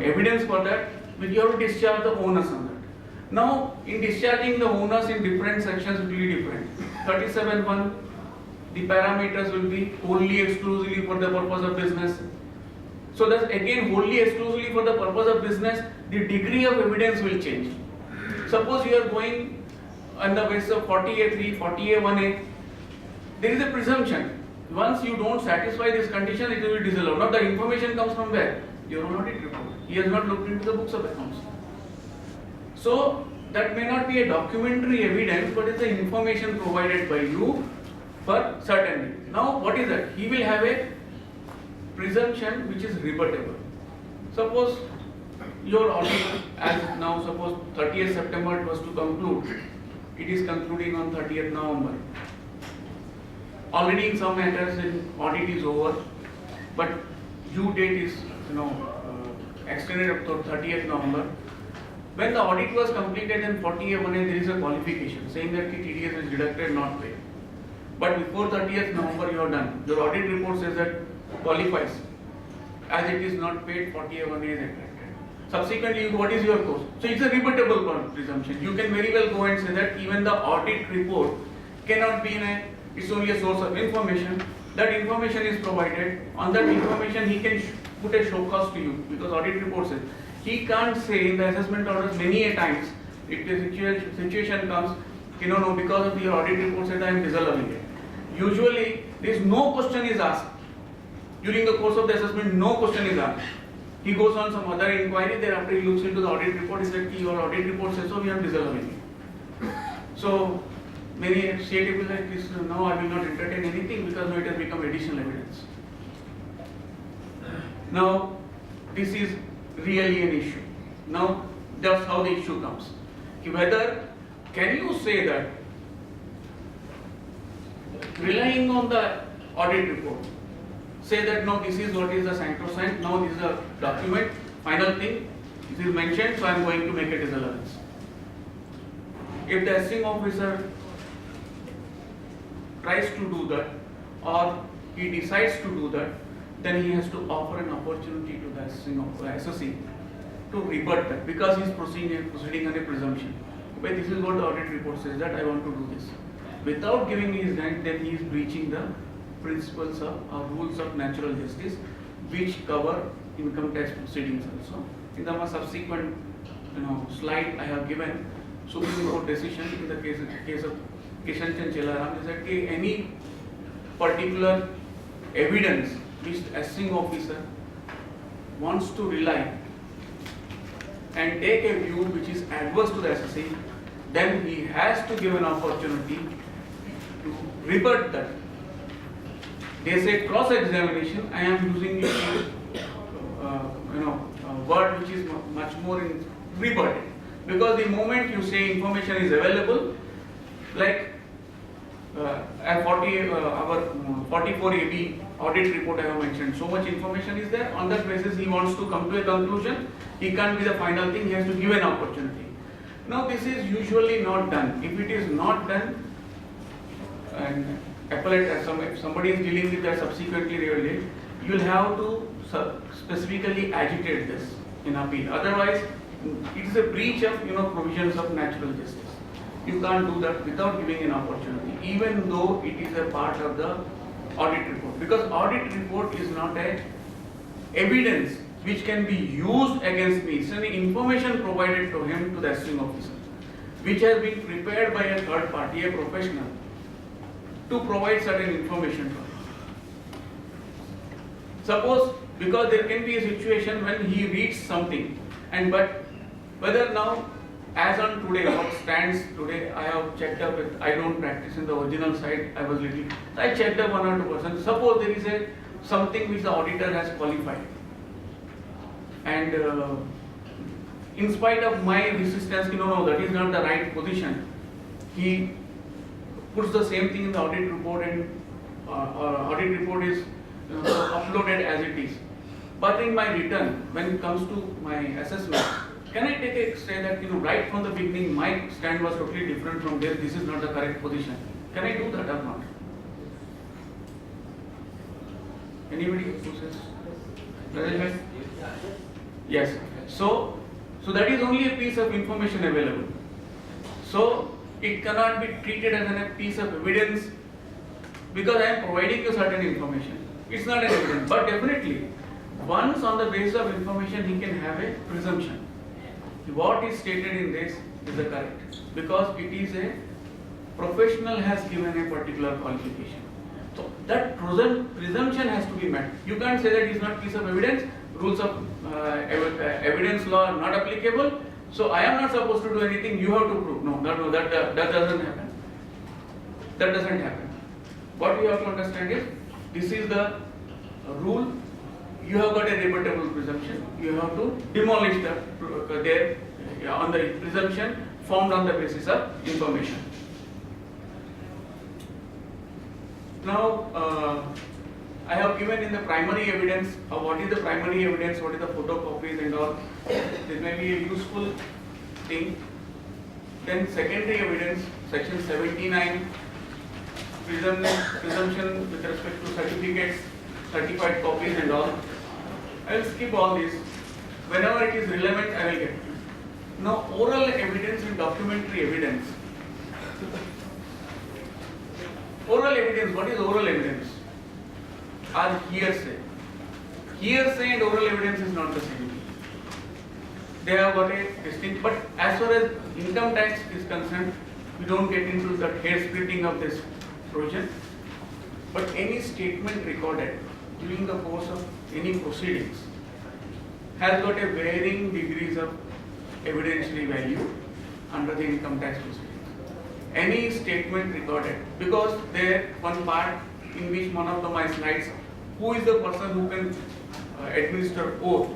evidence for that, which you have to discharge the onus on that. Now, in discharging the onus in different sections will be different. 37(1), the parameters will be wholly exclusively for the purpose of business. So that again, wholly exclusively for the purpose of business, the degree of evidence will change. Suppose you are going on the basis of 40A3, 40A1A, there is a presumption. Once you don't satisfy this condition, it will be disallowed. Now the information comes from where? Your own audit report. He has not looked into the books of accounts. So that may not be a documentary evidence, but it's the information provided by you for certainty. Now what is that? He will have a presumption which is rebuttable. Suppose your audit, as now suppose 30th September it was to conclude, it is concluding on 30th November. Already in some matters audit is over, but due date is extended up to 30th November. When the audit was completed in 40A1A, there is a qualification saying that the TDS is deducted, not paid. But before 30th November you are done. Your audit report says that qualifies. As it is not paid, 40A1A is attracted. Subsequently, what is your course? So it's a rebuttable presumption. You can very well go and say that even the audit report cannot be it's only a source of information. That information is provided. On that information, he can put a show cause to you because audit report says. He can't say in the assessment orders many a times, if the situation comes, no, because of your audit report says I am disallowing it. Usually, there is no question is asked. During the course of the assessment, no question is asked. He goes on some other inquiry, thereafter he looks into the audit report, he said, your audit report says so, we are disallowing it. So, many state people like this, now I will not entertain anything because now it has become additional evidence. Now, this is really an issue. Now, that's how the issue comes. Whether, can you say that relying on the audit report, say that no, this is what is the sacrosanct, now this is a document, final thing, this is mentioned, so I am going to make a disallowance. If the assessing officer tries to do that or he decides to do that, then he has to offer an opportunity to the assessing to rebut that because he is proceeding on a presumption. But this is what the audit report says that I want to do this. Without giving his grant, then he is breaching the principles of or rules of natural justice which cover income tax proceedings also. In the subsequent slide I have given Supreme Court decision in the case of Kishan Chand Chelaram is that any particular evidence which the assessing officer wants to rely and take a view which is adverse to the assessing, then he has to give an opportunity to rebut that. They say cross-examination. I am using a word which is much more in rebutted, because the moment you say information is available, like our 44AB audit report I have mentioned, so much information is there. On that basis, he wants to come to a conclusion. He can't be the final thing. He has to give an opportunity. Now, this is usually not done. If it is not done, and appellate, if somebody is dealing with that subsequently revealed, you will have to specifically agitate this in appeal. Otherwise, it is a breach of provisions of natural justice. You can't do that without giving an opportunity, even though it is a part of the audit report. Because audit report is not a evidence which can be used against me. It's an information provided to him, to the assessing officer, which has been prepared by a third party, a professional, to provide certain information to him. Suppose, because there can be a situation when he reads something, but whether now, as on today, what stands today, I have checked up with, I don't practice in the original side, I was little, I checked up 1 or 2%. Suppose there is something which the auditor has qualified, and in spite of my resistance, no, that is not the right position, he puts the same thing in the audit report, and audit report is uploaded as it is. But in my return, when it comes to my assessment, can I take a say that right from the beginning my stand was totally different from this, this is not the correct position? Can I do that or not? Anybody who says? Yes. So that is only a piece of information available. So it cannot be treated as a piece of evidence because I am providing you certain information. It's not an evidence, but definitely once on the basis of information he can have a presumption. What is stated in this is the correct because it is a professional has given a particular qualification. So that presumption has to be met. You can't say that it's not piece of evidence. Rules of evidence law are not applicable. So I am not supposed to do anything. You have to prove. No, that doesn't happen. That doesn't happen. What we have to understand is this is the rule. You have got a rebuttable presumption. You have to demolish the on the presumption formed on the basis of information. Now, I have given in the primary evidence what is the primary evidence, what is the photocopies and all. This may be a useful thing. Then secondary evidence, section 79, presumption with respect to certificates, certified copies and all. I will skip all this. Whenever it is relevant, I will get. Now, oral evidence and documentary evidence. Oral evidence, what is oral evidence? Are hearsay. Hearsay and oral evidence is not the same. They have got a distinct, but as far as income tax is concerned, we don't get into the hair splitting of this provision. But any statement recorded during the course of any proceedings has got a varying degrees of evidentiary value under the income tax proceedings. Any statement recorded, because there one part in which one of my slides, who is the person who can administer oath.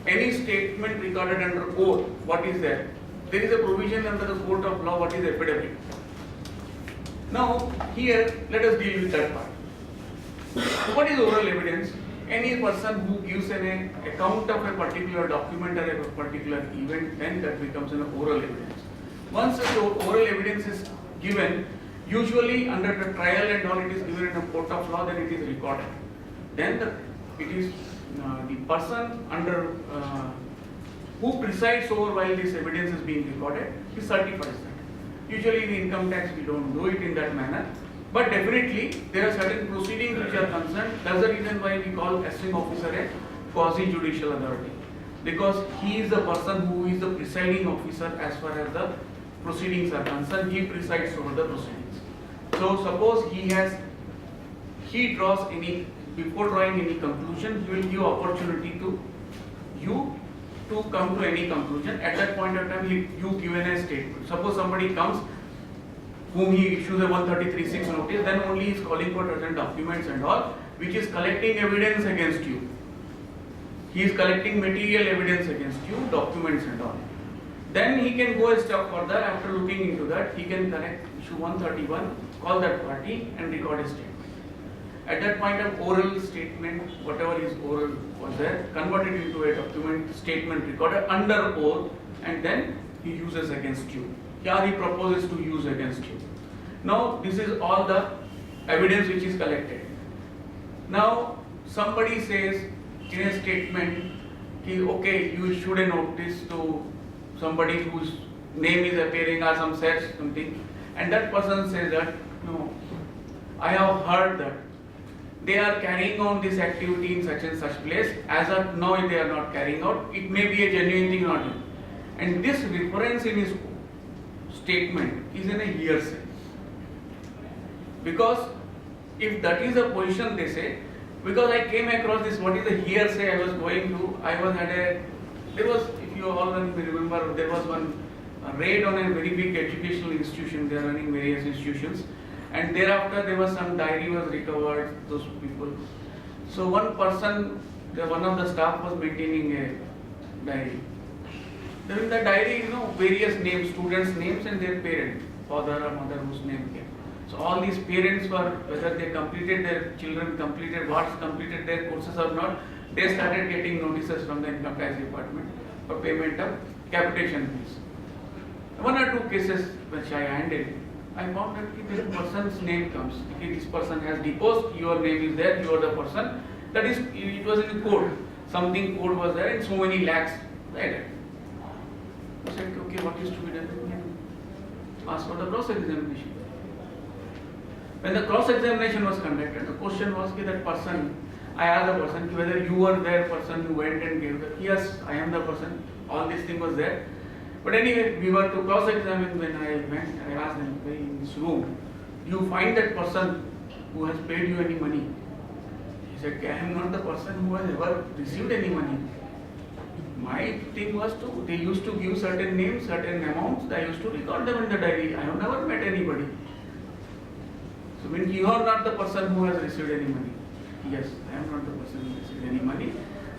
Any statement recorded under oath, what is there? There is a provision under the court of law, what is affidavit. Now here let us deal with that part. What is oral evidence? Any person who gives an account of a particular document or a particular event, then that becomes an oral evidence. Once the oral evidence is given, usually under the trial and all, it is given in a court of law, then it is recorded. Then it is the person under who presides over while this evidence is being recorded, he certifies that. Usually in income tax we don't do it in that manner, but definitely there are certain proceedings which are concerned. That's the reason why we call assessing officer a quasi-judicial authority, because he is the person who is the presiding officer as far as the proceedings are concerned. He presides over the proceedings. So suppose he draws any, before drawing any conclusion, he will give opportunity to you to come to any conclusion. At that point of time, you given a statement. Suppose somebody comes whom he issues a 133(6) notice, then only he is calling for certain documents and all, which is collecting evidence against you. He is collecting material evidence against you, documents and all. Then he can go a step further. After looking into that, he can issue 131, call that party and record a statement. At that point of oral statement, whatever is oral was there, converted into a document statement recorded under oath, and then he uses against you. Here he proposes to use against you. Now this is all the evidence which is collected. Now somebody says in a statement, okay, you issued a notice to somebody whose name is appearing or some says something, and that person says that, no, I have heard that they are carrying on this activity in such and such place. As of now, they are not carrying out. It may be a genuine thing or not. And this reference in his statement is in a hearsay. Because if that is a position, they say, because I came across this, what is the hearsay I was going to, there was, if you all remember, there was one raid on a very big educational institution. They are running various institutions. And thereafter there was some diary was recovered, those people. So one person, one of the staff was maintaining a diary. During the diary, various names, students' names and their parent, father or mother whose name came. So all these parents were, whether they completed their children completed their courses or not, they started getting notices from the income tax department for payment of capitation fees. One or two cases which I handled, I found that if this person's name comes, if this person has deposed, your name is there, you are the person, that is, it was in court. something code was there and so many lakhs like that. I said, okay, what is to be done? Ask for the cross-examination. When the cross-examination was conducted, the question was that person, I asked the person whether you were there person who went and gave the, yes, I am the person, all this thing was there. But anyway, we were to cross-examine. When I went, I asked them, in this room, you find that person who has paid you any money? He said, I am not the person who has ever received any money. My thing was they used to give certain names, certain amounts, I used to record them in the diary. I have never met anybody. So when you are not the person who has received any money, yes, I am not the person who received any money.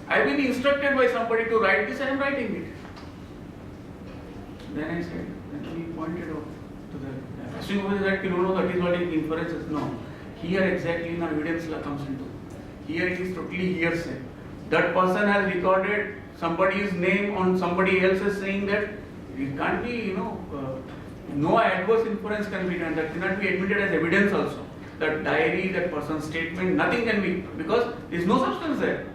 I have been instructed by somebody to write this, I am writing it. Then I said, then we pointed out to the assuming over that, no, that is what is inferences. No, here exactly now evidence comes into. Here it is totally hearsay. That person has recorded somebody's name on somebody else is saying that it can't be, no adverse inference can be done. That cannot be admitted as evidence also. That diary, that person's statement, nothing can be, because there is no substance there.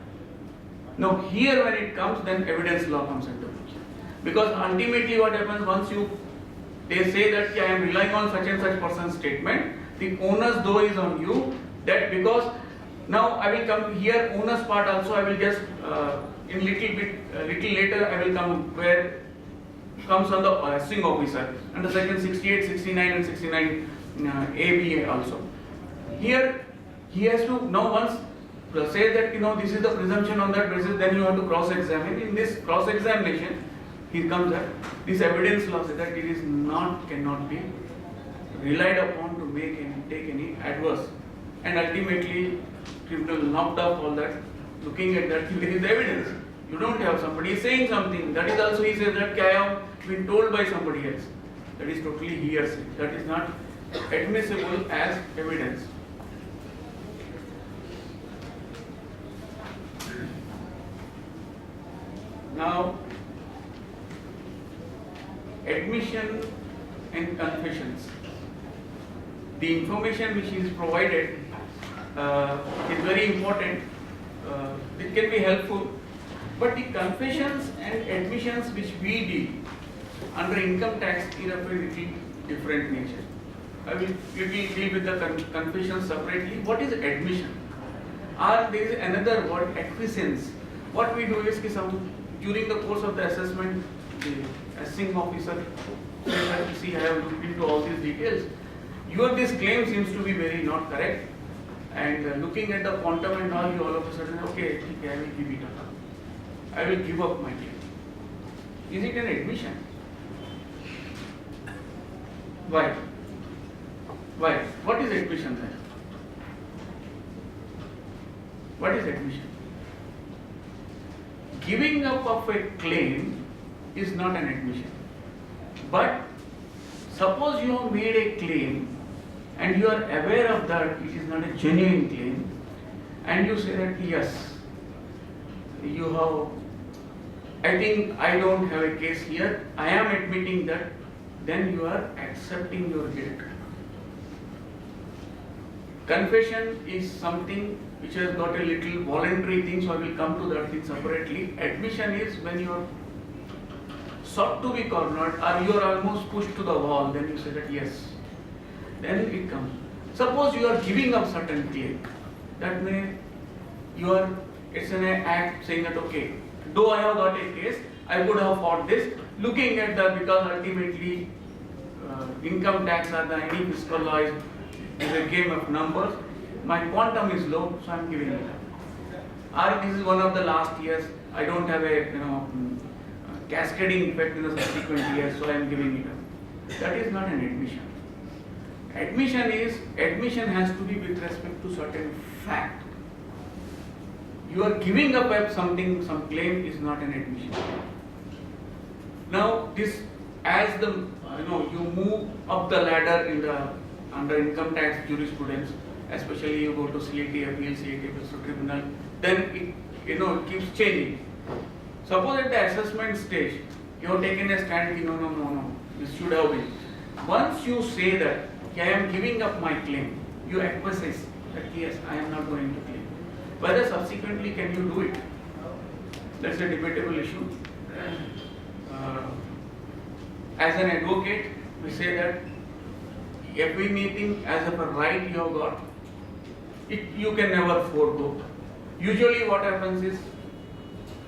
Now here when it comes, then evidence law comes into picture. Because ultimately what happens once they say that I am relying on such and such person's statement, the onus though is on you, that because now I will come here, onus part also I will just in little later I will come where comes on the assessing officer and the section 68, 69 and 69 ABA also. Here he has to now once say that this is the presumption, on that basis then you have to cross-examine. In this cross-examination he comes that this evidence law says that it is cannot be relied upon to take any adverse, and ultimately tribunal knocked off all that, looking at that there is evidence. You don't have somebody saying something, that is also he says that I have been told by somebody else. That is totally hearsay. That is not admissible as evidence. Now, admission and confessions. The information which is provided is very important. It can be helpful, but the confessions and admissions which we did under income tax is of a little different nature. I will deal with the confessions separately. What is admission? Or there is another word, acquiescence. What we do is during the course of the assessment, the assessing officer says that, see, I have looked into all these details. This claim seems to be very not correct. And looking at the quantum and all, you all of a sudden, okay, I will give it up. I will give up my claim. Is it an admission? Why? Why? What is admission then? What is admission? Giving up of a claim is not an admission. But suppose you have made a claim and you are aware of that it is not a genuine claim, and you say that yes, you have, I think I don't have a case here, I am admitting that, then you are accepting your guilt. Confession is something which has got a little voluntary thing, so I will come to that thing separately. Admission is when you are sought to be cornered or you are almost pushed to the wall, then you say that yes. Then it comes. Suppose you are giving up certain claim. That means it's an act saying that okay, though I have got a case, I would have fought this, looking at that because ultimately income tax or any fiscal law is a game of numbers. My quantum is low, so I am giving it up. Or this is one of the last years, I don't have a cascading effect in the subsequent years, so I am giving it up. That is not an admission. Admission has to be with respect to certain fact. You are giving up something, some claim is not an admission. Now this, as you move up the ladder under income tax jurisprudence, especially you go to CAT appeal, CAT appeals to tribunal, then it keeps changing. Suppose at the assessment stage, you have taken a stand, no, this should have been. Once you say that, I am giving up my claim, you acquiesce that yes, I am not going to claim. Whether subsequently can you do it? That's a debatable issue. As an advocate, we say that everything as a right you have got, you can never forego. Usually what happens is,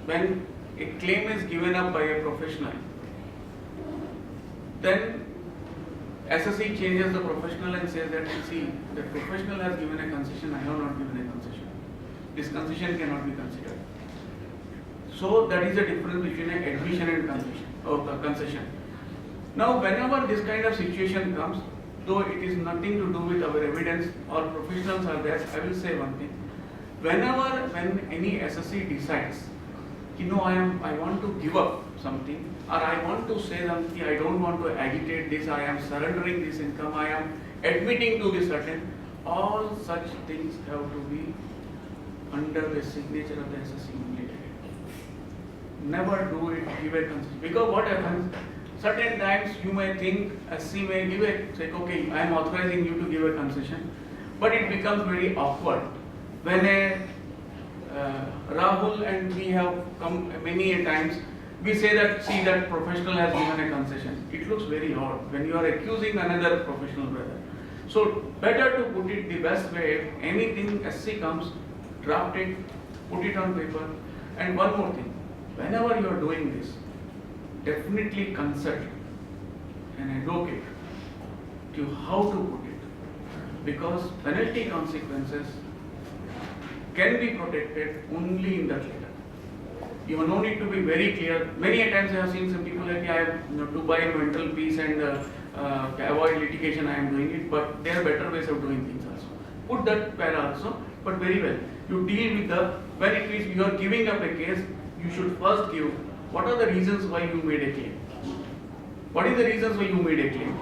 when a claim is given up by a professional, then SSC changes the professional and says that, see, the professional has given a concession, I have not given a concession. This concession cannot be considered. So that is the difference between an admission and concession. Now, whenever this kind of situation comes, though it is nothing to do with our evidence or professionals are there, I will say one thing. When any SSC decides, I want to give up something, or I want to say something, I don't want to agitate this, I am surrendering this income, I am admitting to this certain, all such things have to be under the signature of the SSC only. Never do it, give a concession. Because what happens, certain times you may think, SC may give say, okay, I am authorizing you to give a concession, but it becomes very awkward. When Rahul and we have come many a times, we say that, see, that professional has given a concession. It looks very odd when you are accusing another professional brother. So better to put it the best way. Anything SC comes, draft it, put it on paper. And one more thing, whenever you are doing this, definitely consult an advocate to how to put it, because penalty consequences can be protected only in that letter. You have no need to be very clear. Many a times I have seen some people like, I have to buy mental peace and avoid litigation, I am doing it, but there are better ways of doing things also. Put that para also, but very well. You deal with when it is you are giving up a case, you should first give what are the reasons why you made a claim. What is the reasons why you made a claim?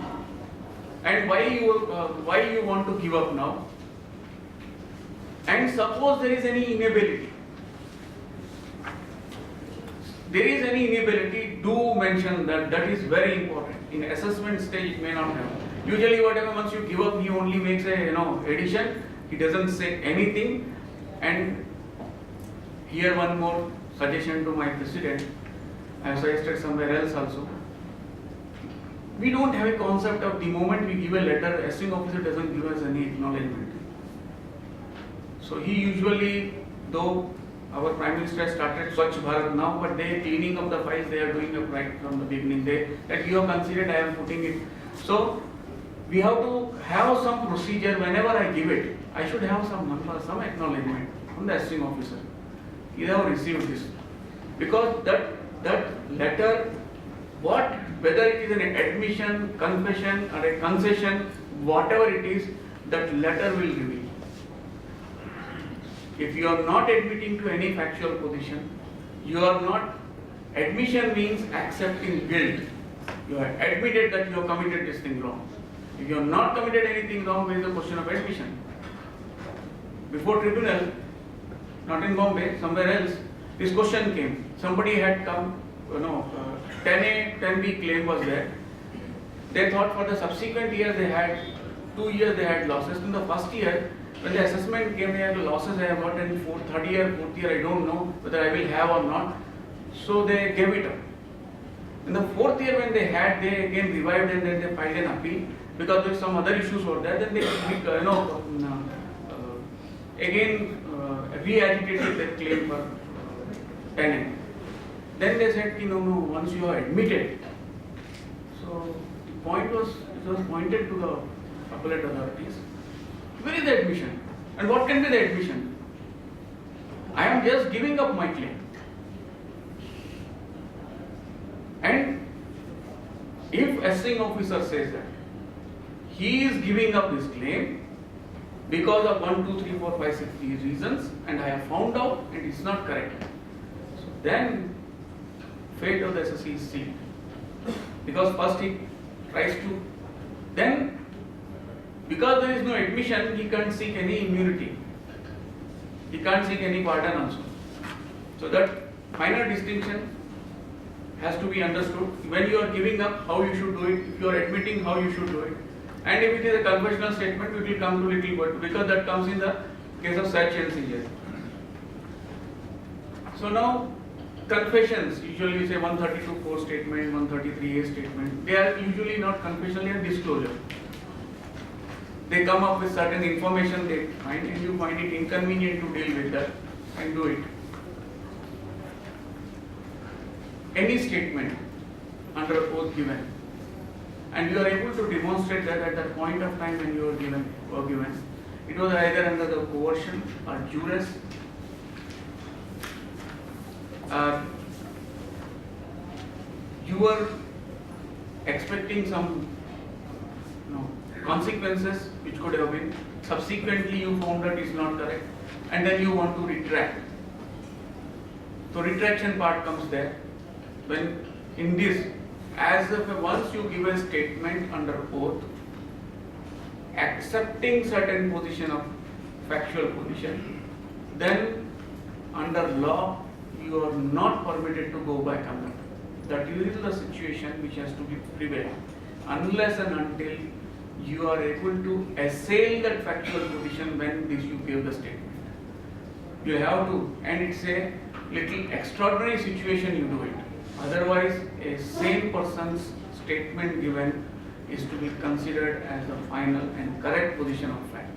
And why you want to give up now? And suppose there is any inability. There is any inability, do mention that. That is very important. In assessment stage, it may not happen. Usually, whatever once you give up, he only makes a addition. He doesn't say anything. And here one more suggestion to my president. I have suggested somewhere else also. We don't have a concept of the moment we give a letter, assessing officer doesn't give us any acknowledgement. So he usually, though our Prime Minister has started Swachh Bharat now, but they cleaning up the files, they are doing it right from the beginning. That you have considered, I am putting it. So we have to have some procedure. Whenever I give it, I should have some number, some acknowledgement from the assessing officer. You have received this. Because that letter, whether it is an admission, confession or a concession, whatever it is, that letter will reveal. If you are not admitting to any factual position, admission means accepting guilt. You have admitted that you have committed this thing wrong. If you have not committed anything wrong, where is the question of admission? Before tribunal, not in Bombay, somewhere else, this question came. Somebody had come, 10A, 10B claim was there. They thought for the subsequent years they had, 2 years they had losses. In the first year, when the assessment came, they had losses I have got in third year, fourth year, I don't know whether I will have or not. So they gave it up. In the fourth year when they again revived and then they filed an appeal because there some other issues were there. Then they again re-agitated the claim for 10A. Then they said, no, once you are admitted. So the point was, it was pointed to the appellate authorities. Where is the admission? And what can be the admission? I am just giving up my claim. And if assessing officer says that he is giving up his claim because of 1, 2, 3, 4, 5, 6 reasons, and I have found out and it's not correct, so then fate of the SSC is sealed. Because first he tries to, then because there is no admission, he can't seek any immunity. He can't seek any pardon also. So that minor distinction has to be understood. When you are giving up, how you should do it. If you are admitting, how you should do it. And if it is a confessional statement, it will come to little bit because that comes in the case of search and seizure. So now, confessions, usually we say 132(4) statement, 133(a) statement, they are usually not confession, they are disclosure. They come up with certain information they find, and you find it inconvenient to deal with that and do it. Any statement under oath given, and you are able to demonstrate that at that point of time when you were given, it was either under the coercion or duress, you were expecting some consequences which could have been, subsequently you found that is not correct, and then you want to retract. So retraction part comes there. When in this, as if once you give a statement under oath, accepting certain position of factual position, then under law you are not permitted to go back on that. That is the situation which has to be prevailed, unless and until you are able to assail that factual position when this you give the statement. You have to, and it's a little extraordinary situation you do it. Otherwise, a sane person's statement given is to be considered as the final and correct position of fact.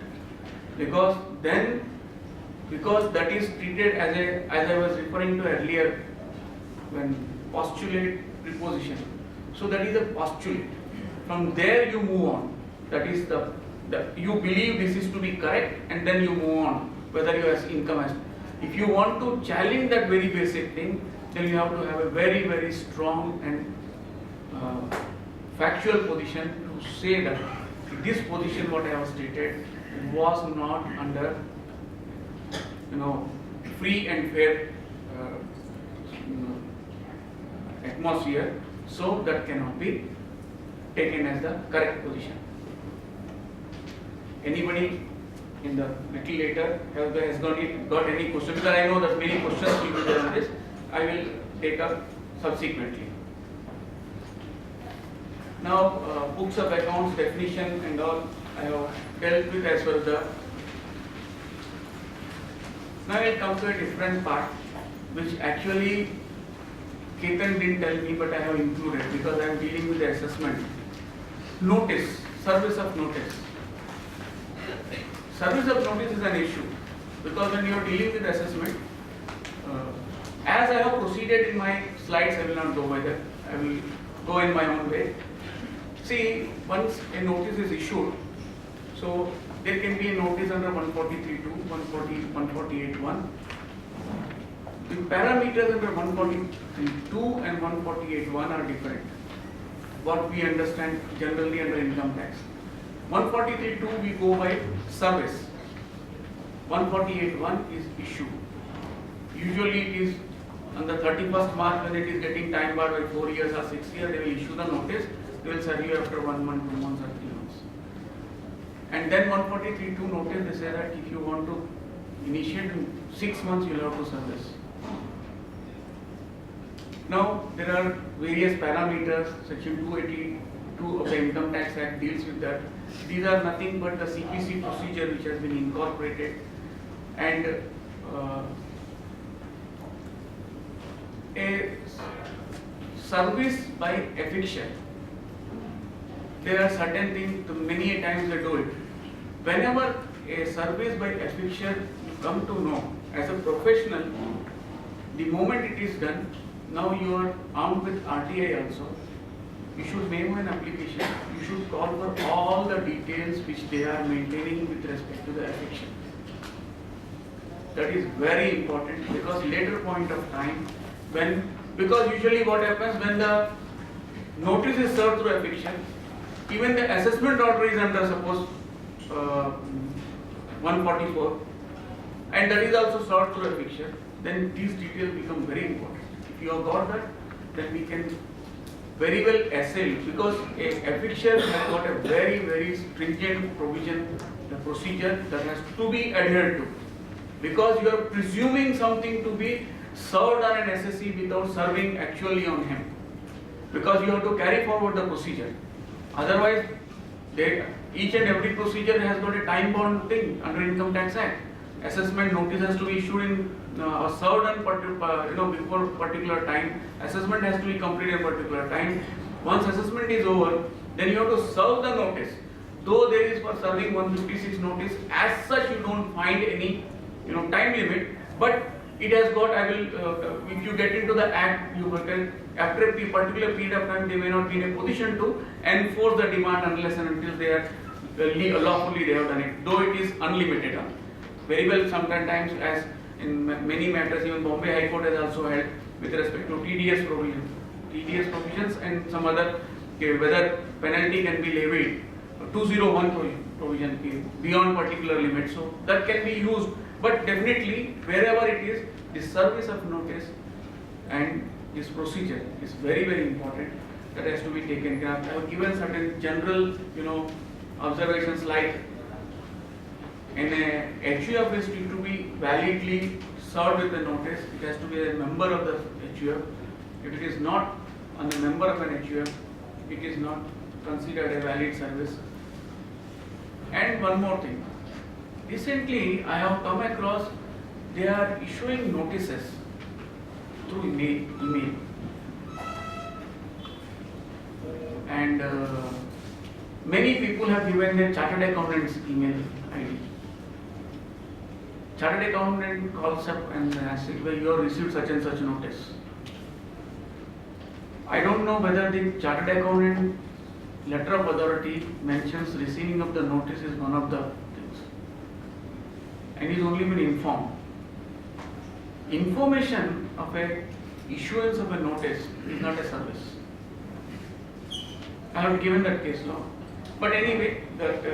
Because that is treated as I was referring to earlier, when postulate preposition. So that is a postulate. From there you move on. That is the you believe this is to be correct, and then you move on, whether you have income as. If you want to challenge that very basic thing, then you have to have a very, very strong and factual position to say that this position, what I have stated, was not under free and fair atmosphere, so that cannot be taken as the correct position. Anybody in the little later has got any questions? Because I know that many questions will be there on this. I will take up subsequently. Now, books of accounts, definition and all I have dealt with as well. Now I will come to a different part, which actually Ketan didn't tell me, but I have included because I am dealing with the assessment. Notice, service of notice. Service of notice is an issue because when you are dealing with assessment, as I have proceeded in my slides, I will not go by that. I will go in my own way. See, once a notice is issued, so there can be a notice under 143.2, 148.1. The parameters under 143.2 and 148.1 are different. What we understand generally under income tax. 143.2 we go by service. 148.1 is issue. Usually it is on the 31st March when it is getting time barred by 4 years or 6 years, they will issue the notice. They will serve you after 1 month, 2 months or 3 months. And then 143.2 notice, they say that if you want to initiate in 6 months, you will have to serve this. Now there are various parameters. Section 282 of the Income Tax Act deals with that. These are nothing but the CPC procedure which has been incorporated, and a service by eviction. There are certain things, many times they do it. Whenever a service by eviction you come to know as a professional, the moment it is done, now you are armed with RTI also. You should make an application. You should call for all the details which they are maintaining with respect to the eviction. That is very important because later point of time, because usually what happens when the notice is served through eviction, even the assessment order is under suppose 144, and that is also served through eviction, then these details become very important. If you have got that, then we can very well assail, because a eviction has got a very, very stringent provision, the procedure that has to be adhered to, because you are presuming something to be served on an SSC without serving actually on him, because you have to carry forward the procedure. Otherwise, each and every procedure has got a time bound thing under Income Tax Act. Assessment notice has to be issued in or served on before particular time. Assessment has to be completed in particular time. Once assessment is over, then you have to serve the notice. Though there is for serving 156 notice, as such you don't find any time limit, but it has got, I will, if you get into the act, you can, after a particular period of time, they may not be in a position to enforce the demand unless and until they are lawfully they have done it, though it is unlimited. Very well, sometimes as in many matters, even Bombay High Court has also held with respect to TDS provisions and some other, whether penalty can be levied, 201 provision beyond particular limit, so that can be used. But definitely, wherever it is, the service of notice and this procedure is very, very important. That has to be taken care of. I have given certain general, observations like in a HUF is to be validly served with the notice. It has to be a member of the HUF. If it is not a member of an HUF, it is not considered a valid service. And one more thing. Recently, I have come across they are issuing notices through email. And many people have given their chartered accountant's email ID. Chartered accountant calls up and asks, well, you have received such and such notice. I don't know whether the chartered accountant letter of authority mentions receiving of the notice is one of the things. And he's only been informed. Information of a issuance of a notice is not a service. I have given that case law. But anyway, that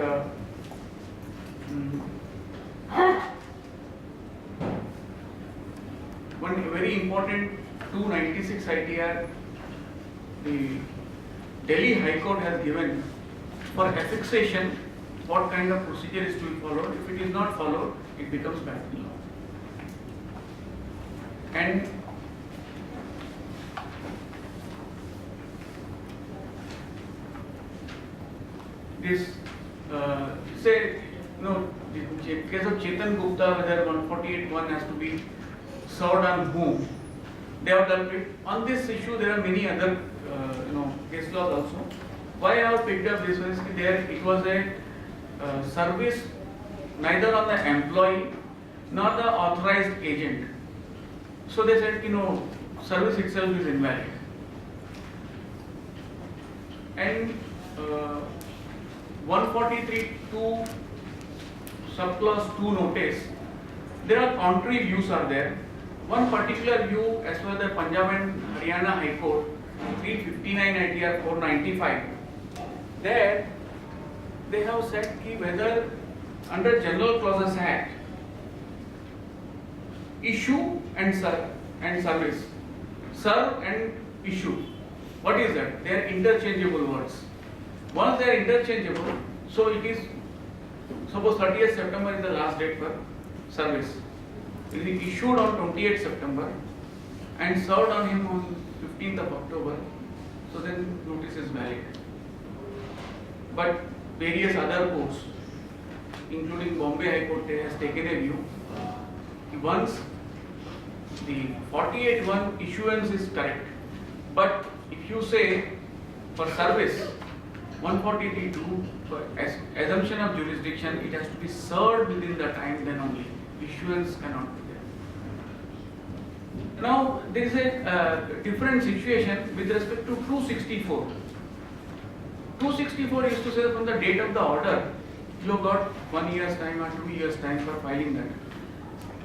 one very important 296 ITR, the Delhi High Court has given for affixation what kind of procedure is to be followed. If it is not followed, it becomes bad law. And this say in case of Chetan Gupta, whether 148(1) has to be served on whom, they have done it. On this issue, there are many other case laws also. Why I have picked up this one is there it was a service neither on the employee nor the authorized agent. So they said service itself is invalid. And 143(2) subclause 2 notice, there are contrary views are there. One particular view as per the Punjab and Haryana High Court 359 ITR 495, there they have said whether under General Clauses Act issue and service, serve and issue, what is that? They are interchangeable words. Once they are interchangeable, so it is, suppose 30th September is the last date for service. It is issued on 28th September and served on him on 15th of October, so then notice is valid. But various other courts, including Bombay High Court, has taken a view. Once the 48(1) issuance is correct, but if you say for service 143(2) for assumption of jurisdiction, it has to be served within the time, then only issuance cannot be there. Now there is a different situation with respect to 264. 264 is to say from the date of the order, you have got 1 year's time or 2 years' time for filing that.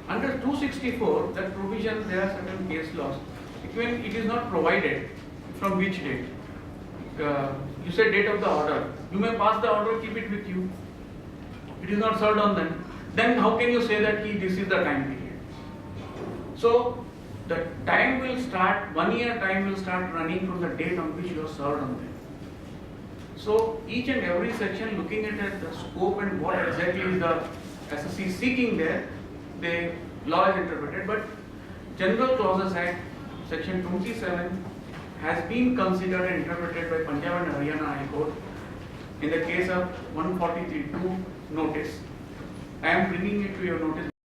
Under 264, that provision, there are certain case laws. It is not provided from which date. You say date of the order. You may pass the order, keep it with you. It is not served on them. Then how can you say that this is the time period? So the time will start, 1 year time will start running from the date on which you are served on them. So each and every section, looking at the scope and what exactly is the SSC seeking there, the law is interpreted. But General Clauses Act, section 27, has been considered and interpreted by Punjab and Haryana High Court in the case of 143(2) notice. I am bringing it to your notice.